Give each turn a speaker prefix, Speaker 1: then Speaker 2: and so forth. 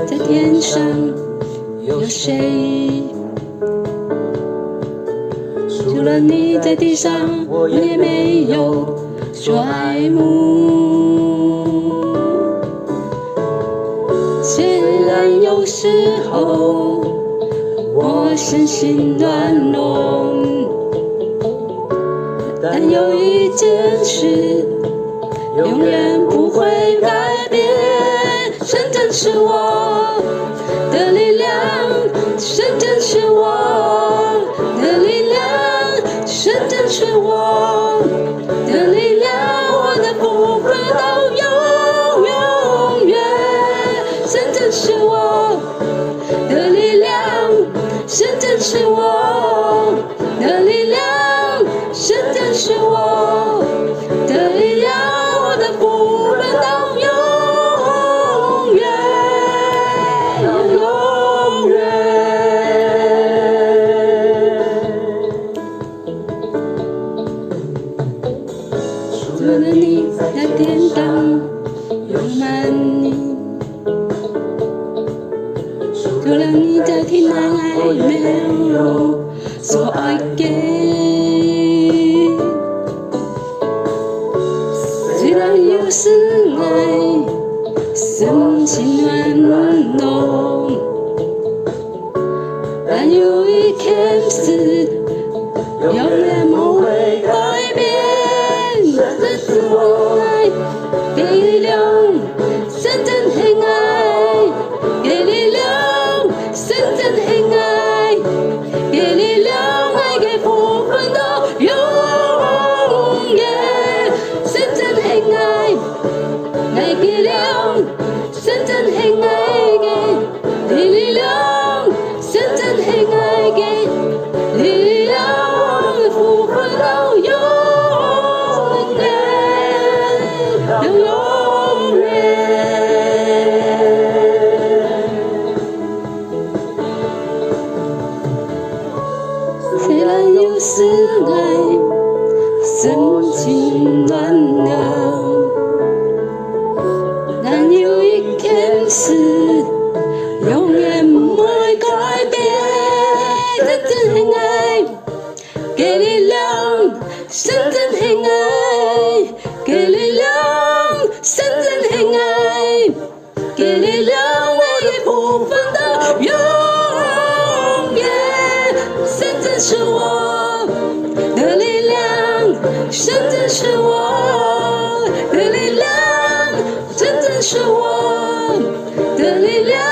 Speaker 1: 在天上有谁？除了你，在地上我也没有所爱慕。虽然有时候我身心软弱，但有一件事永远不会改变，神真是我的力量，神真是我的力量，神真是我的力量，我的不会到永远，神真是我的力量，神真是我的力量，神真是我的力量，我的不论到永远，永远。除了你在天堂有满你，除了你在天堂还没有所爱给。虽然有时爱深情软弱，但有一件事永远不会改变，这是我爱给力量，神真很爱给力量，神真很爱给力量，爱给不分到永远，神真很爱爱给力量，神真很爱给力量，神真很爱给力量，不分到永远，永远。虽然有时爱深情软弱，但有一件事永远不会改变，真正很爱给力量，神真很爱给力量，神真很爱给力量，爱也不分到永远，神真是我的力量，神真是我的力量，真正是我的力量。